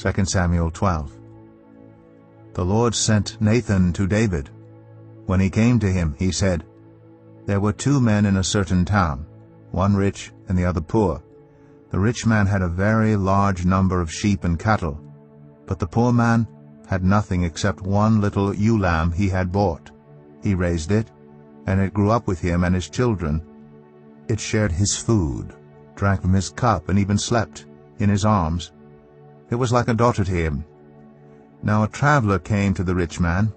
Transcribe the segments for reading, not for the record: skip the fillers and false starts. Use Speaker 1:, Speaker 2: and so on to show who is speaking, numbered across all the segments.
Speaker 1: 2 Samuel 12. The Lord sent Nathan to David. When he came to him, he said, There were 2 men in a certain town, one rich and the other poor. The rich man had a very large number of sheep and cattle, but the poor man had nothing except one little ewe lamb he had bought. He raised it, and it grew up with him and his children. It shared his food, drank from his cup, and even slept in his arms. It was like a daughter to him. Now a traveler came to the rich man,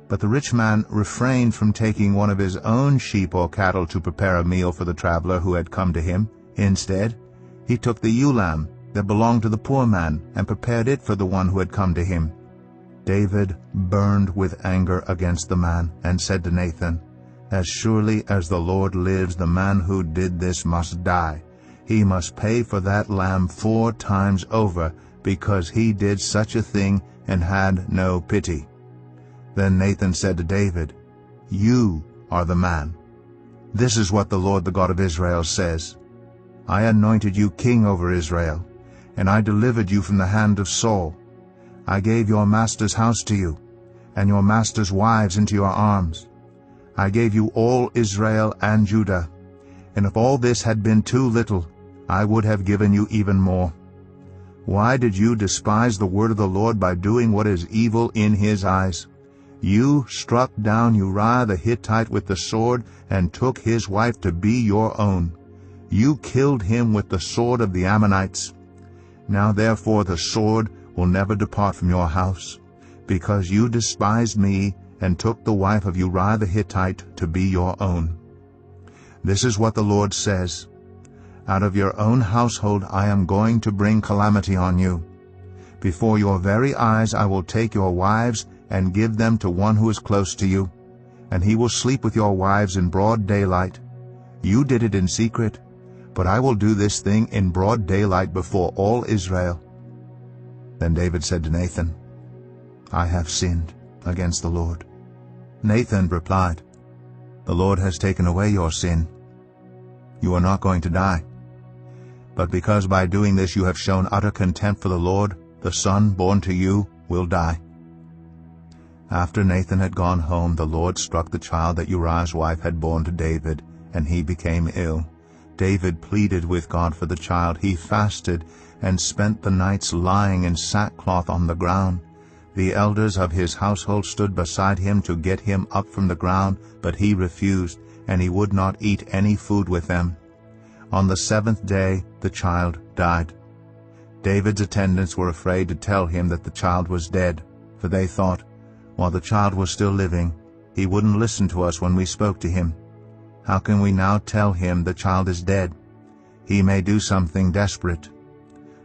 Speaker 1: but the rich man refrained from taking one of his own sheep or cattle to prepare a meal for the traveler who had come to him. Instead, he took the ewe lamb that belonged to the poor man and prepared it for the one who had come to him. David burned with anger against the man and said to Nathan, As surely as the Lord lives, the man who did this must die. He must pay for that lamb 4 times over, because he did such a thing and had no pity. Then Nathan said to David, You are the man. This is what the Lord, the God of Israel, says. I anointed you king over Israel, and I delivered you from the hand of Saul. I gave your master's house to you, and your master's wives into your arms. I gave you all Israel and Judah, and if all this had been too little, I would have given you even more. Why did you despise the word of the Lord by doing what is evil in his eyes? You struck down Uriah the Hittite with the sword and took his wife to be your own. You killed him with the sword of the Ammonites. Now therefore the sword will never depart from your house, because you despised me and took the wife of Uriah the Hittite to be your own. This is what the Lord says. Out of your own household I am going to bring calamity on you. Before your very eyes I will take your wives and give them to one who is close to you, and he will sleep with your wives in broad daylight. You did it in secret, but I will do this thing in broad daylight before all Israel. Then David said to Nathan, I have sinned against the Lord. Nathan replied, The Lord has taken away your sin. You are not going to die. But because by doing this you have shown utter contempt for the Lord, the son born to you will die. After Nathan had gone home, the Lord struck the child that Uriah's wife had borne to David, and he became ill. David pleaded with God for the child. He fasted and spent the nights lying in sackcloth on the ground. The elders of his household stood beside him to get him up from the ground, but he refused, and he would not eat any food with them. On the 7th day the child died. David's attendants were afraid to tell him that the child was dead, for they thought, while the child was still living, he wouldn't listen to us when we spoke to him. How can we now tell him the child is dead? He may do something desperate.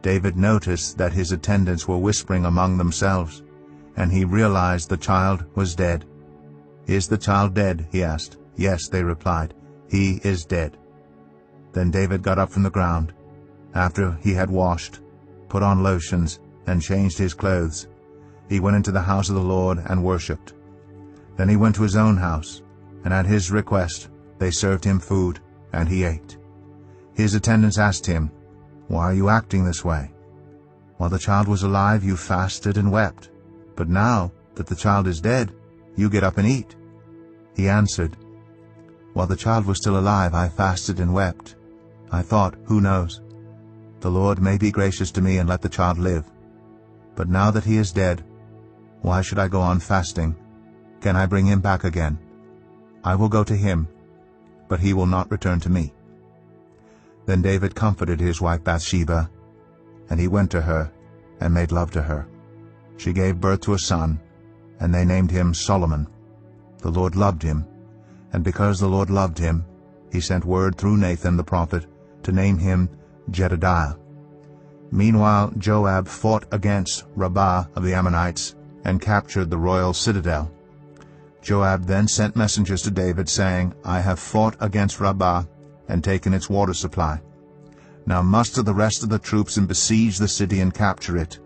Speaker 1: David noticed that his attendants were whispering among themselves, and he realized the child was dead. Is the child dead? He asked. Yes, they replied. He is dead. Then David got up from the ground, after he had washed, put on lotions, and changed his clothes. He went into the house of the Lord and worshipped. Then he went to his own house, and at his request they served him food, and he ate. His attendants asked him, Why are you acting this way? While the child was alive you fasted and wept, but now that the child is dead, you get up and eat. He answered, While the child was still alive I fasted and wept. I thought, who knows? The Lord may be gracious to me and let the child live. But now that he is dead, why should I go on fasting? Can I bring him back again? I will go to him, but he will not return to me. Then David comforted his wife Bathsheba, and he went to her and made love to her. She gave birth to a son, and they named him Solomon. The Lord loved him, and because the Lord loved him, he sent word through Nathan the prophet to name him Jedediah. Meanwhile Joab fought against Rabbah of the Ammonites and captured the royal citadel. Joab then sent messengers to David, saying, I have fought against Rabbah and taken its water supply. Now muster the rest of the troops and besiege the city and capture it.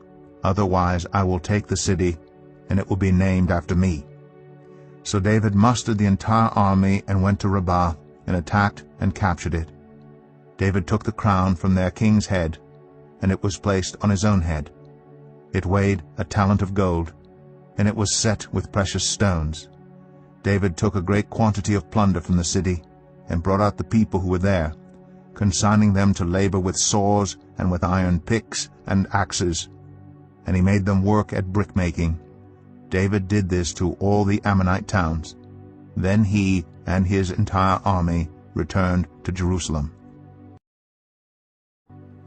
Speaker 1: Otherwise I will take the city, and it will be named after me. So David mustered the entire army and went to Rabbah and attacked and captured it. David took the crown from their king's head, and it was placed on his own head. It weighed a talent of gold, and it was set with precious stones. David took a great quantity of plunder from the city, and brought out the people who were there, consigning them to labor with saws and with iron picks and axes. And he made them work at brickmaking. David did this to all the Ammonite towns. Then he and his entire army returned to Jerusalem.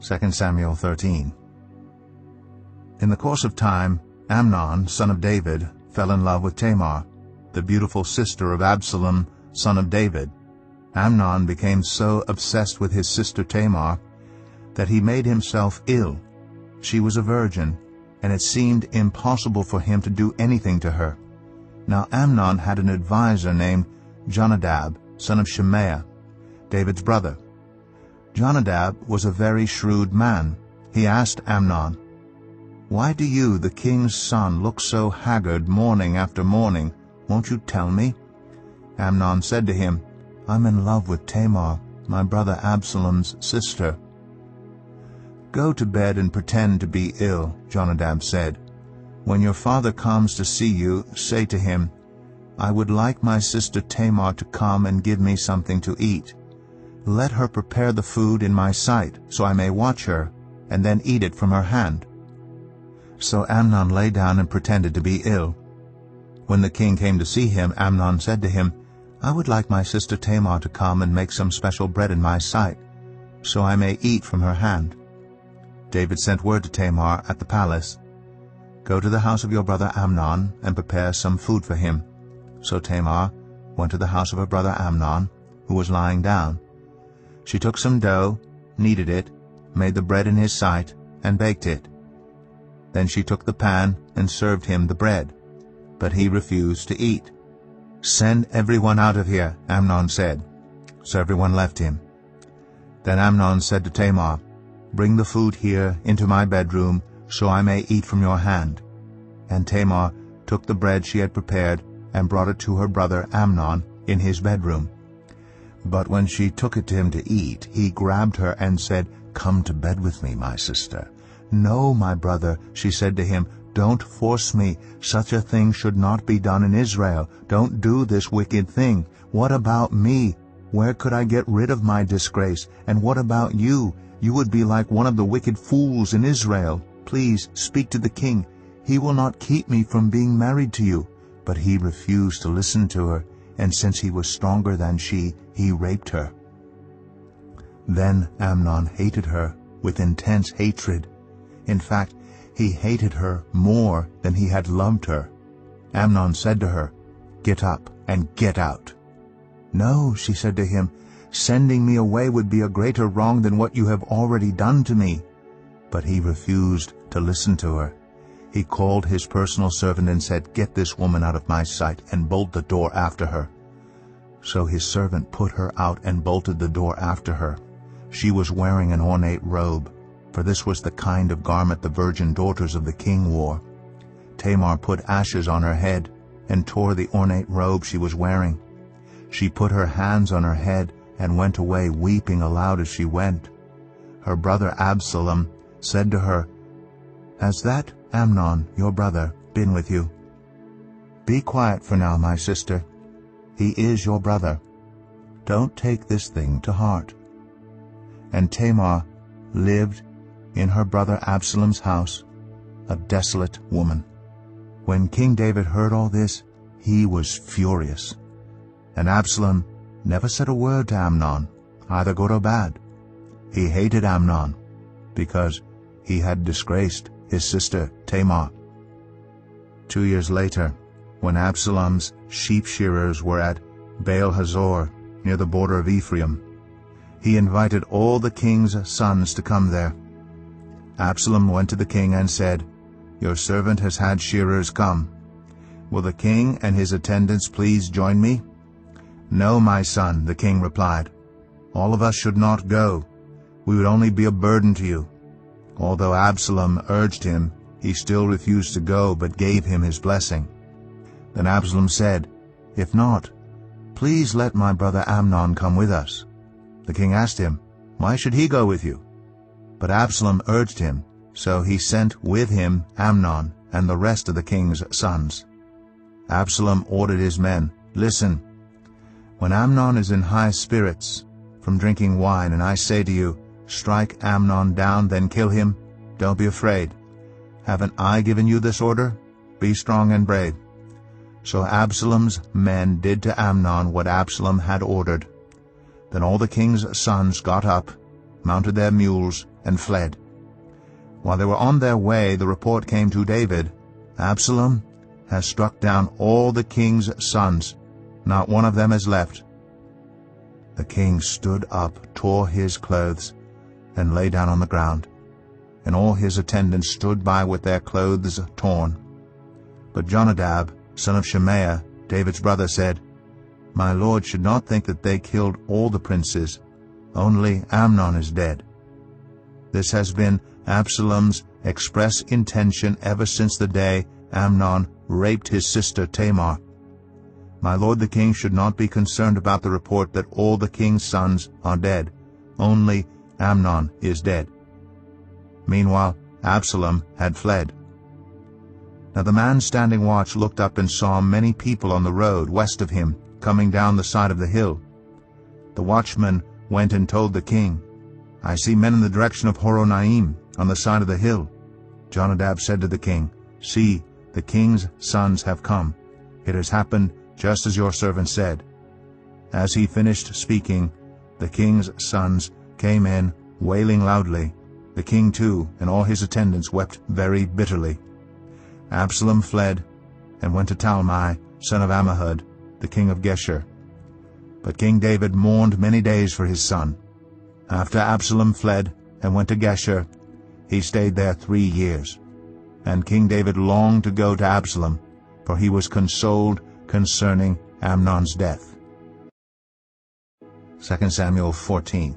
Speaker 1: 2 Samuel 13. In the course of time, Amnon, son of David, fell in love with Tamar, the beautiful sister of Absalom, son of David. Amnon became so obsessed with his sister Tamar that he made himself ill. She was a virgin, and it seemed impossible for him to do anything to her. Now Amnon had an adviser named Jonadab, son of Shemaiah, David's brother. Jonadab was a very shrewd man. He asked Amnon, "Why do you, the king's son, look so haggard morning after morning? Won't you tell me?" Amnon said to him, "I'm in love with Tamar, my brother Absalom's sister." "Go to bed and pretend to be ill," Jonadab said. "When your father comes to see you, say to him, 'I would like my sister Tamar to come and give me something to eat. Let her prepare the food in my sight, so I may watch her, and then eat it from her hand.'" So Amnon lay down and pretended to be ill. When the king came to see him, Amnon said to him, "I would like my sister Tamar to come and make some special bread in my sight, so I may eat from her hand." David sent word to Tamar at the palace, "Go to the house of your brother Amnon and prepare some food for him." So Tamar went to the house of her brother Amnon, who was lying down. She took some dough, kneaded it, made the bread in his sight, and baked it. Then she took the pan and served him the bread, but he refused to eat. "Send everyone out of here," Amnon said. So everyone left him. Then Amnon said to Tamar, "Bring the food here into my bedroom, so I may eat from your hand." And Tamar took the bread she had prepared and brought it to her brother Amnon in his bedroom. But when she took it to him to eat, he grabbed her and said, "Come to bed with me, my sister." "No, my brother," she said to him, "don't force me. Such a thing should not be done in Israel. Don't do this wicked thing. What about me? Where could I get rid of my disgrace? And what about you? You would be like one of the wicked fools in Israel. Please speak to the king. He will not keep me from being married to you." But he refused to listen to her, and since he was stronger than she, he raped her. Then Amnon hated her with intense hatred. In fact, he hated her more than he had loved her. Amnon said to her, "Get up and get out." "No," she said to him, "sending me away would be a greater wrong than what you have already done to me." But he refused to listen to her. He called his personal servant and said, "Get this woman out of my sight and bolt the door after her." So his servant put her out and bolted the door after her. She was wearing an ornate robe, for this was the kind of garment the virgin daughters of the king wore. Tamar put ashes on her head and tore the ornate robe she was wearing. She put her hands on her head and went away weeping aloud as she went. Her brother Absalom said to her, "Has that Amnon, your brother, been with you? Be quiet for now, my sister. He is your brother. Don't take this thing to heart." And Tamar lived in her brother Absalom's house, a desolate woman. When King David heard all this, he was furious. And Absalom never said a word to Amnon, either good or bad. He hated Amnon because he had disgraced his sister Tamar. 2 years later, when Absalom's sheep shearers were at Baal-Hazor, near the border of Ephraim, he invited all the king's sons to come there. Absalom went to the king and said, "Your servant has had shearers come. Will the king and his attendants please join me?" "No, my son," the king replied. "All of us should not go. We would only be a burden to you." Although Absalom urged him, he still refused to go, but gave him his blessing. Then Absalom said, "If not, please let my brother Amnon come with us." The king asked him, "Why should he go with you?" But Absalom urged him, So he sent with him Amnon and the rest of the king's sons. Absalom ordered his men, "Listen, when Amnon is in high spirits from drinking wine, and I say to you, 'Strike Amnon down, then kill him,' don't be afraid. Haven't I given you this order? Be strong and brave." So Absalom's men did to Amnon what Absalom had ordered. Then all the king's sons got up, mounted their mules, and fled. While they were on their way, the report came to David, "Absalom has struck down all the king's sons. Not one of them is left." The king stood up, tore his clothes, and lay down on the ground. And all his attendants stood by with their clothes torn. But Jonadab, son of Shemaiah, David's brother, said, "My lord should not think that they killed all the princes. Only Amnon is dead." This has been Absalom's express intention ever since the day Amnon raped his sister Tamar. My lord the king should not be concerned about the report that all the king's sons are dead. Only Amnon is dead. Meanwhile, Absalom had fled. Now the man standing watch looked up and saw many people on the road west of him, coming down the side of the hill. The watchman went and told the king, "I see men in the direction of Horonaim, on the side of the hill." Jonadab said to the king, "See, the king's sons have come. It has happened just as your servant said." As he finished speaking, the king's sons came in, wailing loudly. The king too and all his attendants wept very bitterly. Absalom fled and went to Talmai, son of Ammihud, the king of Geshur. But King David mourned many days for his son. After Absalom fled and went to Geshur, he stayed there 3 years. And King David longed to go to Absalom, for he was consoled concerning Amnon's death. 2 Samuel 14.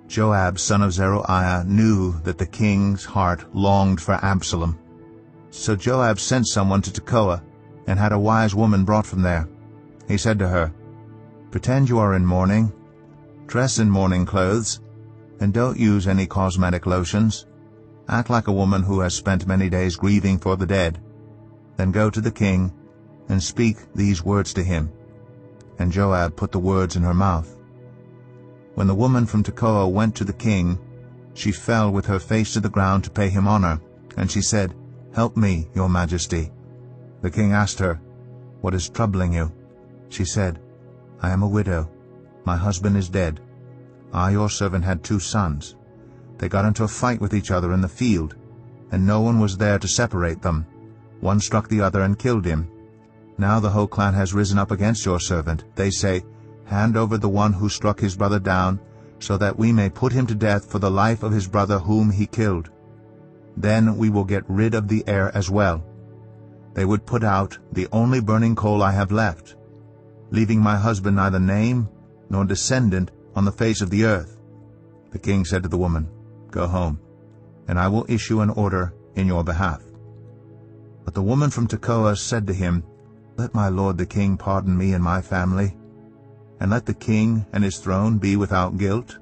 Speaker 1: Joab, son of Zeruiah, knew that the king's heart longed for Absalom. So Joab sent someone to Tekoa, and had a wise woman brought from there. He said to her, "Pretend you are in mourning, dress in mourning clothes, and don't use any cosmetic lotions. Act like a woman who has spent many days grieving for the dead. Then go to the king, and speak these words to him." And Joab put the words in her mouth. When the woman from Tekoa went to the king, she fell with her face to the ground to pay him honor, and she said, "Help me, your majesty." The king asked her, "What is troubling you?" She said, "I am a widow. My husband is dead. I, your servant, had 2 sons. They got into a fight with each other in the field, and no one was there to separate them. One struck the other and killed him. Now the whole clan has risen up against your servant. They say, 'Hand over the one who struck his brother down, so that we may put him to death for the life of his brother whom he killed. Then we will get rid of the heir as well.' They would put out the only burning coal I have left, leaving my husband neither name nor descendant on the face of the earth." The king said to the woman, "Go home, and I will issue an order in your behalf." But the woman from Tekoa said to him, "Let my lord the king pardon me and my family, and let the king and his throne be without guilt."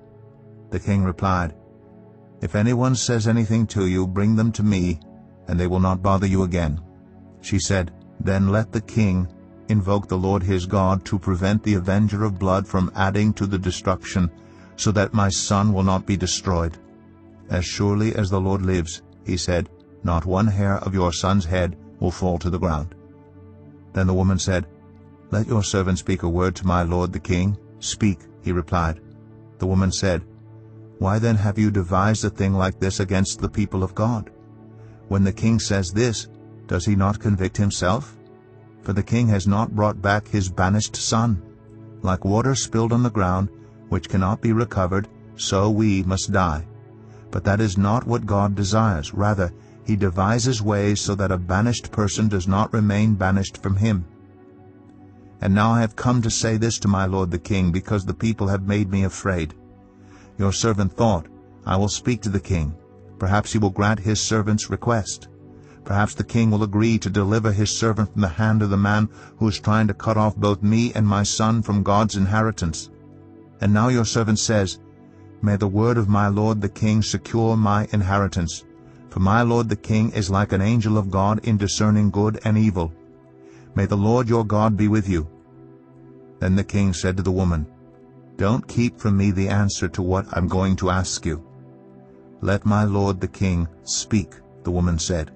Speaker 1: The king replied, "If anyone says anything to you, bring them to me, and they will not bother you again." She said, "Then let the king invoke the Lord his God to prevent the avenger of blood from adding to the destruction, so that my son will not be destroyed. As surely as the Lord lives," he said, "not one hair of your son's head will fall to the ground." Then the woman said, "Let your servant speak a word to my lord the king." "Speak," he replied. The woman said, "Why then have you devised a thing like this against the people of God? When the king says this, does he not convict himself? For the king has not brought back his banished son. Like water spilled on the ground, which cannot be recovered, so we must die. But that is not what God desires. Rather, he devises ways so that a banished person does not remain banished from him. And now I have come to say this to my lord the king, because the people have made me afraid. Your servant thought, I will speak to the king. Perhaps he will grant his servant's request. Perhaps the king will agree to deliver his servant from the hand of the man who is trying to cut off both me and my son from God's inheritance. And now your servant says, May the word of my lord the king secure my inheritance. For my lord the king is like an angel of God in discerning good and evil. May the Lord your God be with you." Then the king said to the woman, "Don't keep from me the answer to what I'm going to ask you." "Let my lord the king speak," the woman said.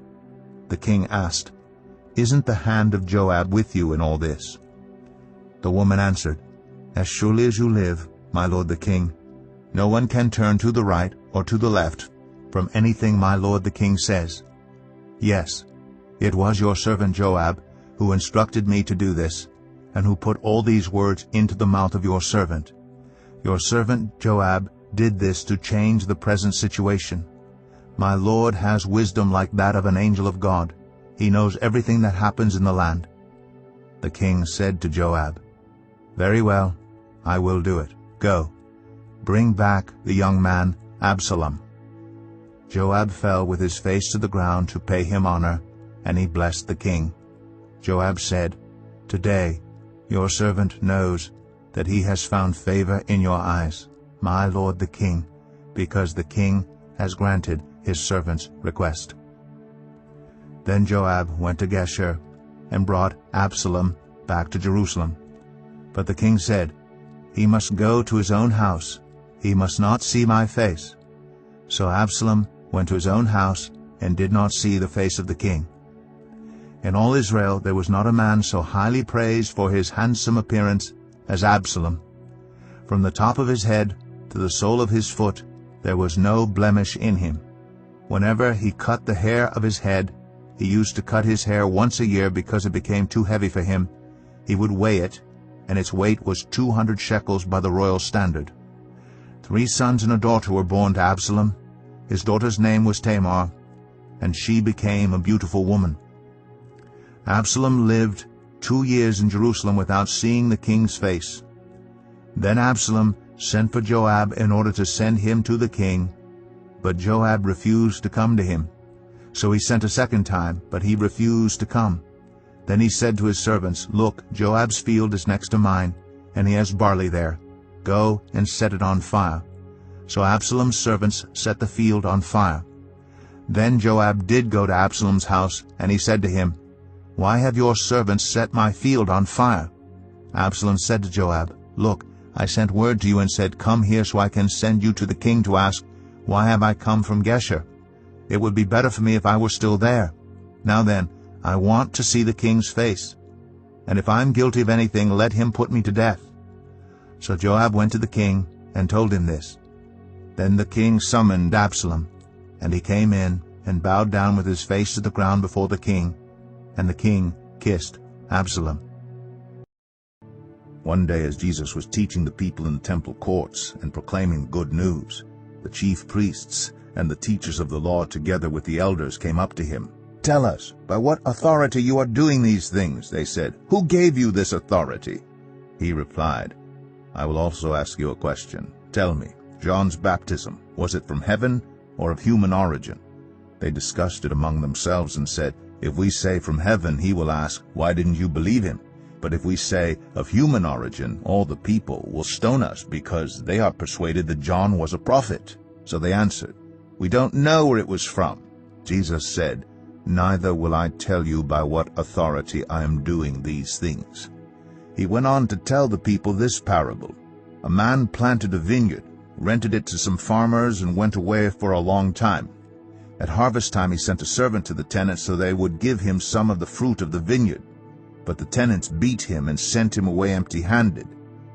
Speaker 1: The king asked, "Isn't the hand of Joab with you in all this?" The woman answered, "As surely as you live, my lord the king, no one can turn to the right or to the left from anything my lord the king says. Yes, it was your servant Joab who instructed me to do this, and who put all these words into the mouth of your servant. Your servant Joab did this to change the present situation. My lord has wisdom like that of an angel of God. He knows everything that happens in the land." The king said to Joab, "Very well, I will do it. Go, bring back the young man Absalom." Joab fell with his face to the ground to pay him honor, and he blessed the king. Joab said, "Today your servant knows that he has found favor in your eyes, my lord the king, because the king has granted his servant's request." Then Joab went to Geshur and brought Absalom back to Jerusalem. But the king said, "He must go to his own house. He must not see my face." So Absalom went to his own house and did not see the face of the king. In all Israel there was not a man so highly praised for his handsome appearance as Absalom. From the top of his head to the sole of his foot there was no blemish in him. Whenever he cut the hair of his head, he used to cut his hair once a year because it became too heavy for him. He would weigh it, and its weight was 200 shekels by the royal standard. 3 sons and a daughter were born to Absalom. His daughter's name was Tamar, and she became a beautiful woman. Absalom lived 2 years in Jerusalem without seeing the king's face. Then Absalom sent for Joab in order to send him to the king, but Joab refused to come to him. So he sent a second time, but he refused to come. Then he said to his servants, "Look, Joab's field is next to mine, and he has barley there. Go and set it on fire." So Absalom's servants set the field on fire. Then Joab did go to Absalom's house, and he said to him, "Why have your servants set my field on fire?" Absalom said to Joab, "Look, I sent word to you and said, 'Come here so I can send you to the king to ask, why have I come from Geshur? It would be better for me if I were still there. Now then, I want to see the king's face. And if I'm guilty of anything, let him put me to death." So Joab went to the king and told him this. Then the king summoned Absalom, and he came in and bowed down with his face to the ground before the king, and the king kissed Absalom.
Speaker 2: One day as Jesus was teaching the people in the temple courts and proclaiming good news, the chief priests and the teachers of the law together with the elders came up to him. "Tell us, by what authority you are doing these things," they said. "Who gave you this authority?" He replied, "I will also ask you a question. Tell me, John's baptism, was it from heaven or of human origin?" They discussed it among themselves and said, "If we say from heaven, he will ask, 'Why didn't you believe him?' But if we say of human origin, all the people will stone us because they are persuaded that John was a prophet." So they answered, "We don't know where it was from." Jesus said, "Neither will I tell you by what authority I am doing these things." He went on to tell the people this parable. A man planted a vineyard, rented it to some farmers, and went away for a long time. At harvest time he sent a servant to the tenants so they would give him some of the fruit of the vineyard. But the tenants beat him and sent him away empty-handed.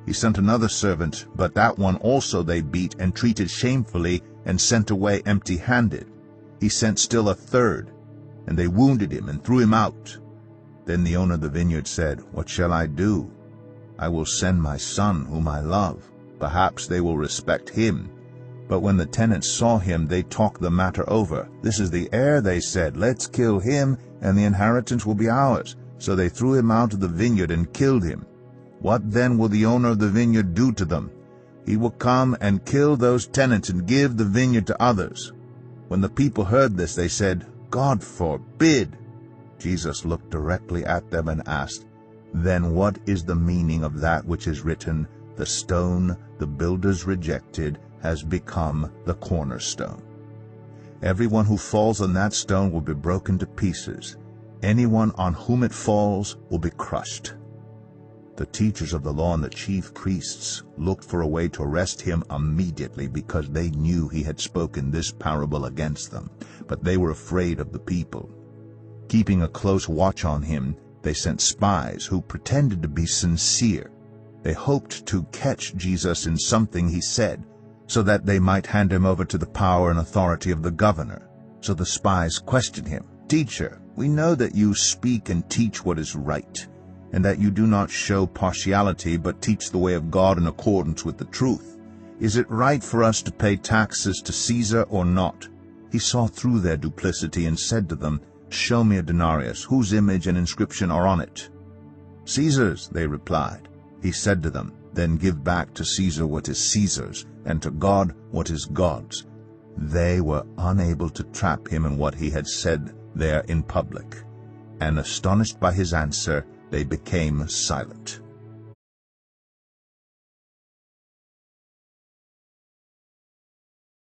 Speaker 2: He sent another servant, but that one also they beat and treated shamefully and sent away empty-handed. He sent still a third, and they wounded him and threw him out. Then the owner of the vineyard said, "What shall I do? I will send my son whom I love. Perhaps they will respect him." But when the tenants saw him, they talked the matter over. "This is the heir," they said. "Let's kill him, and the inheritance will be ours." So they threw him out of the vineyard and killed him. What then will the owner of the vineyard do to them? He will come and kill those tenants and give the vineyard to others. When the people heard this, they said, "God forbid." Jesus looked directly at them and asked, "Then what is the meaning of that which is written, 'The stone the builders rejected has become the cornerstone'? Everyone who falls on that stone will be broken to pieces. Anyone on whom it falls will be crushed." The teachers of the law and the chief priests looked for a way to arrest him immediately because they knew he had spoken this parable against them, but they were afraid of the people. Keeping a close watch on him, they sent spies who pretended to be sincere. They hoped to catch Jesus in something he said, so that they might hand him over to the power and authority of the governor. So the spies questioned him, "Teacher, we know that you speak and teach what is right, and that you do not show partiality but teach the way of God in accordance with the truth. Is it right for us to pay taxes to Caesar or not?" He saw through their duplicity and said to them, "Show me a denarius. Whose image and inscription are on it?" "Caesar's," they replied. He said to them, "Then give back to Caesar what is Caesar's, and to God what is God's." They were unable to trap him in what he had said there in public, and astonished by his answer, they became silent.